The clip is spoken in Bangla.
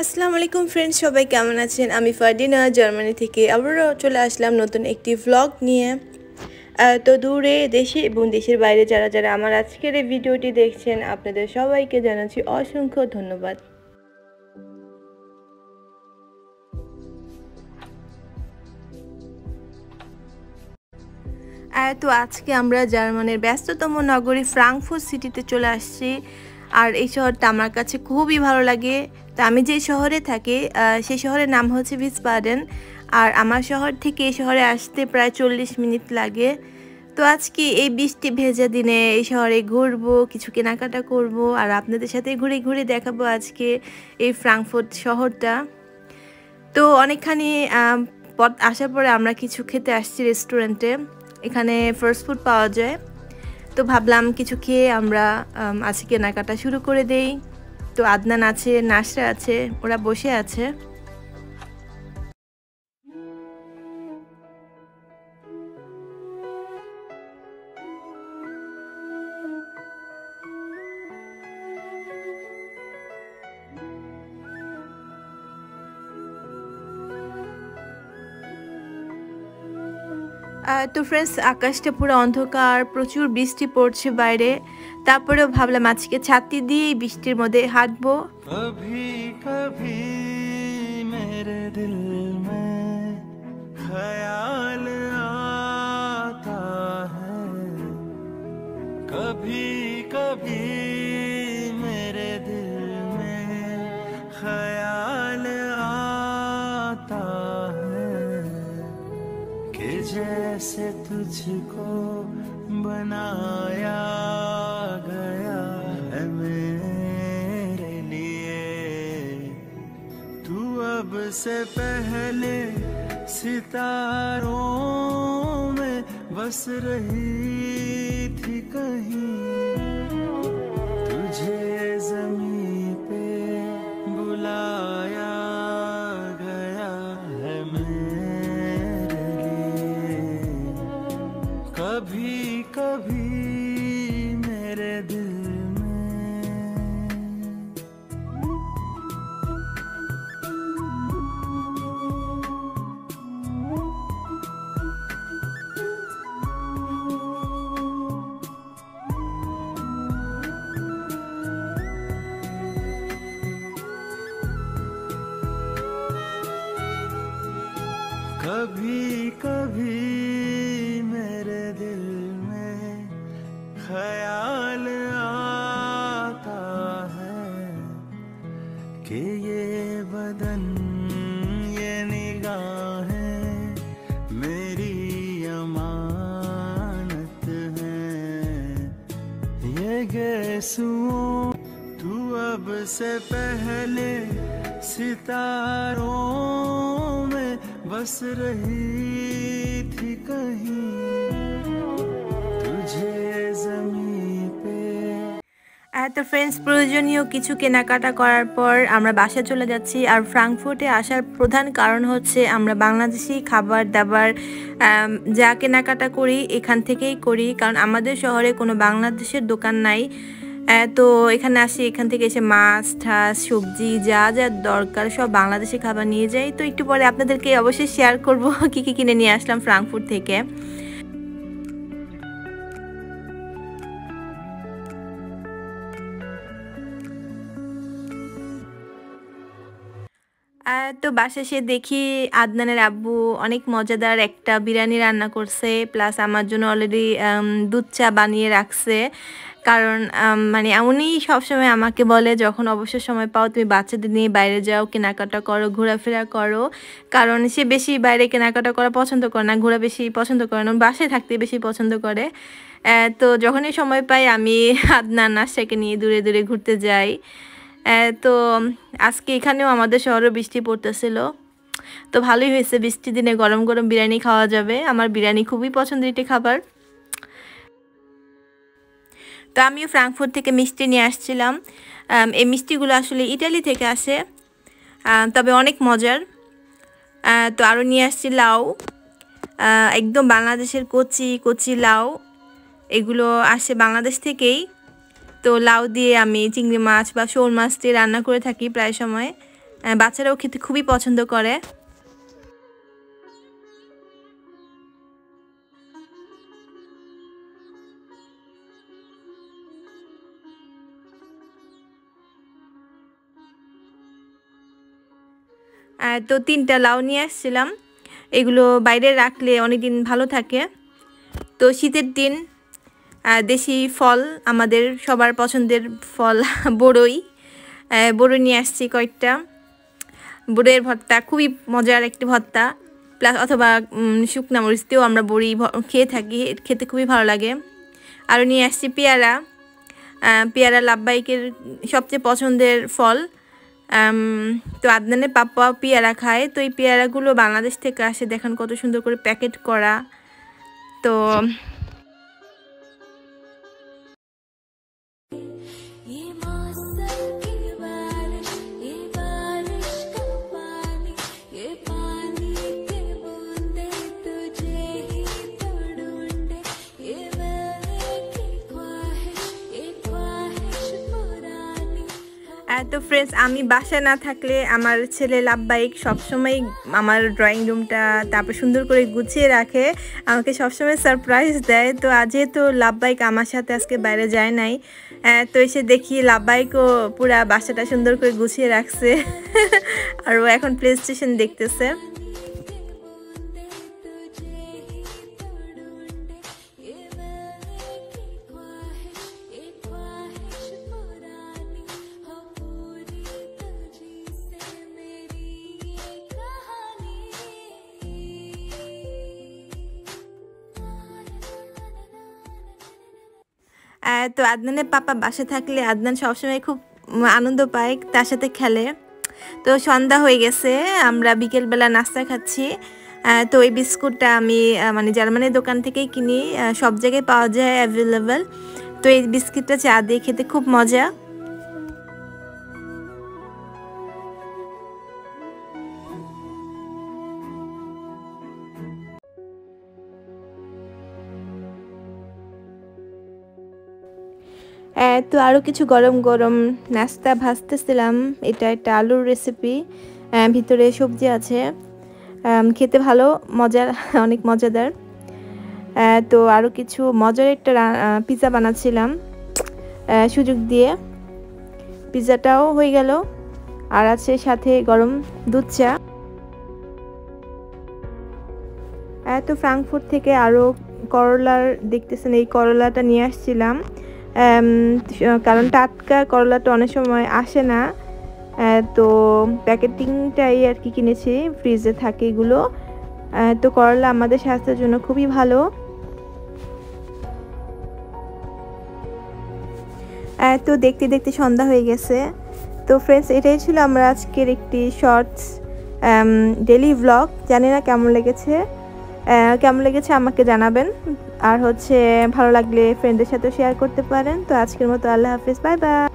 আসসালামু আলাইকুম ফ্রেন্ডস, সবাই কেমন আছেন? আমি ফারদিনা জার্মানি থেকে আবারও চলে আসলাম নতুন একটি ভ্লগ নিয়ে। তো দূরে দেশে এবং দেশের বাইরে যারা যারা আমার আজকের এই ভিডিওটি দেখছেন, আপনাদের সবাইকে জানাচ্ছি অসংখ্য ধন্যবাদ। তো আজকে আমরা জার্মানির ব্যস্ততম নগরী ফ্রাঙ্কফুর্ট সিটিতে চলে আসছি। আর এই শহরটা আমার কাছে খুবই ভালো লাগে। তো আমি যে শহরে থাকি সেই শহরের নাম হচ্ছে ভিসবাডেন। আর আমার শহর থেকে এই শহরে আসতে প্রায় 40 মিনিট লাগে। তো আজকে এই বৃষ্টি ভেজা দিনে এই শহরে ঘুরবো, কিছু কেনাকাটা করব, আর আপনাদের সাথে ঘুরে ঘুরে দেখাবো আজকে এই ফ্রাঙ্কফুর্ট শহরটা। তো অনেকখানি পথ আসার পরে আমরা কিছু খেতে আসছি রেস্টুরেন্টে। এখানে ফাস্ট ফুড পাওয়া যায়। তো ভাবলাম কিছু খেয়ে আমরা আজকে কেনাকাটা শুরু করে দেই। তো আদনান আছে, নাসরা আছে, ওরা বসে আছে। তো ফ্রেন্ডস, আকাশটা পুরো অন্ধকার, প্রচুর বৃষ্টি পড়ছে বাইরে। তারপরেও ভাবলাম আজকে ছাতি দিয়ে বৃষ্টির মধ্যে হাঁটবো। कभी कभी मेरे दिल में ख्याल आता है, कभी कभी मेरे दिल में ख्याल आता है कि जैसे तुझको बनाया गया है मेरे लिए, तू अब से पहले सितारों में बस रही थी कहीं, तुझे ज़मीं पे बुलाया गया है मेरे लिए, कभी कभी मेरे दिल कभी कभी मेरे दिल में ख्याल आता है कि ये बदन, ये निगाहें मेरी अमानत हैं, ये गेसुओं तू अब से पहले सितारों में बस रही थी कहीं, तुझे ज़मीं पे। তো ফ্রেন্ডস, প্রয়োজনীয় কিছু কেনাকাটা করার পর আমরা বাসায় চলে যাচ্ছি। আর ফ্রাঙ্কফুর্টে আসার প্রধান কারণ হচ্ছে আমরা বাংলাদেশি খাবার দাবার যা কেনাকাটা করি এখান থেকেই করি, কারণ আমাদের শহরে কোনো বাংলাদেশের দোকান নাই। তো এখানে আসি, এখান থেকে এসে মাছ ঠাস সবজি যা যা দরকার সব বাংলাদেশি খাবার নিয়ে যাই। তো একটু পরে আপনাদেরকে অবশ্যই শেয়ার করব কী কী কিনে নিয়ে আসলাম ফ্রাঙ্কফুর্ট থেকে। তো বাসায় এসে দেখি আদনানের আব্বু অনেক মজাদার একটা বিরিয়ানি রান্না করছে, প্লাস আমার জন্য অলরেডি দুধ চা বানিয়ে রাখছে। কারণ মানে উনি সবসময় আমাকে বলে, যখন অবসর সময় পাও তুমি বাচ্চাদের নিয়ে বাইরে যাও, কেনাকাটা করো, ঘোরাফেরা করো। কারণ সে বেশি বাইরে কেনাকাটা করা পছন্দ করে না, ঘোরা বেশি পছন্দ করে না, বাসায় থাকতে বেশি পছন্দ করে। তো যখনই সময় পাই আমি আদনান নাশরাকে নিয়ে দূরে দূরে ঘুরতে যাই। তো আজকে এখানেও আমাদের শহরে বৃষ্টি পড়তেছিল। তো ভালোই হয়েছে, বৃষ্টির দিনে গরম গরম বিরিয়ানি খাওয়া যাবে। আমার বিরিয়ানি খুবই পছন্দের একটি খাবার। তো আমিও ফ্রাঙ্কফুর্ট থেকে মিষ্টি নিয়ে আসছিলাম। এই মিষ্টিগুলো আসলে ইটালি থেকে আসে, তবে অনেক মজার। তো আরও নিয়ে আসছি লাউ, একদম বাংলাদেশের কচি কচি লাউ। এগুলো আসে বাংলাদেশ থেকেই। তো লাউ দিয়ে আমি চিংড়ি মাছ বা শোল মাছ দিয়ে রান্না করে থাকি প্রায় সময়। বাচ্চারাও খেতে খুবই পছন্দ করে। তো 3টা লাউ নিয়ে আসছিলাম, এগুলো বাইরে রাখলে অনেকদিন ভালো থাকে। তো শীতের দিন দেশি ফল আমাদের সবার পছন্দের ফল বড়ই নিয়ে আসছি কয়েকটা। বড়ইয়ের ভর্তা খুবই মজার একটি ভর্তা, প্লাস অথবা শুকনা মরিচ দিয়েও আমরা বড়ি খেয়ে থাকি, খেতে খুবই ভালো লাগে। আরও নিয়ে আসছি পেয়ারা। পেয়ারা লাভবাহিকের সবচেয়ে পছন্দের ফল। তো আদনানের পাপ্পা পেয়ারা খায়, তো এই পেয়ারাগুলো বাংলাদেশ থেকে আসে, দেখেন কত সুন্দর করে প্যাকেট করা। তো তো ফ্রেন্ডস, আমি বাসায় না থাকলে আমার ছেলে লাভবাহিক সবসময় আমার ড্রয়িং রুমটা তারপর সুন্দর করে গুছিয়ে রাখে, আমাকে সবসময় সারপ্রাইজ দেয়। তো যেহেতু লাভবাহিক আমার সাথে আজকে বাইরে যায় নাই, তো এসে দেখি লাভবাহিকও পুরা বাসাটা সুন্দর করে গুছিয়ে রাখছে আর ও এখন প্লে স্টেশন দেখতেছে। তো আদনানের পাপা বাসা থাকলে আদনান সবসময় খুব আনন্দ পায়, তার সাথে খেলে। তো সন্ধ্যা হয়ে গেছে, আমরা বিকেলবেলা নাস্তা খাচ্ছি। তো এই বিস্কুটটা আমি মানে জার্মানির দোকান থেকেই কিনি, সব জায়গায় পাওয়া যায় অ্যাভেলেবেল। তো এই বিস্কিটটা চা দিয়ে খেতে খুব মজা। তো আরও কিছু গরম গরম নাস্তা ভাজতেছিলাম। এটা একটা আলুর রেসিপি, ভিতরে সবজি আছে, খেতে ভালো মজার, অনেক মজাদার। তো আরও কিছু মজার একটা পিৎজা বানাচ্ছিলাম সুযোগ দিয়ে, পিৎজাটাও হয়ে গেল। আর আছে সাথে গরম দুধ চা। তো ফ্রাঙ্কফুর্ট থেকে আরও করলার দেখতেছেন, এই করলাটা নিয়ে আসছিলাম, কারণ টাটকা করলাটা অনেক সময় আসে না। তো প্যাকেটিংটাই আর কি কিনেছি, ফ্রিজে থাকে এগুলো। তো করলা আমাদের স্বাস্থ্যের জন্য খুবই ভালো। তো দেখতে দেখতে সন্ধ্যা হয়ে গেছে। তো ফ্রেন্ডস, এটাই ছিল আমার আজকের একটি শর্টস ডেইলি ভ্লগ। জানি না কেমন লেগেছে আমাকে জানাবেন। আর ভালো লাগলে ফ্রেন্ডদের সাথে শেয়ার করতে পারেন। তো আজকের মতো আল্লাহ হাফিজ, বাই বাই।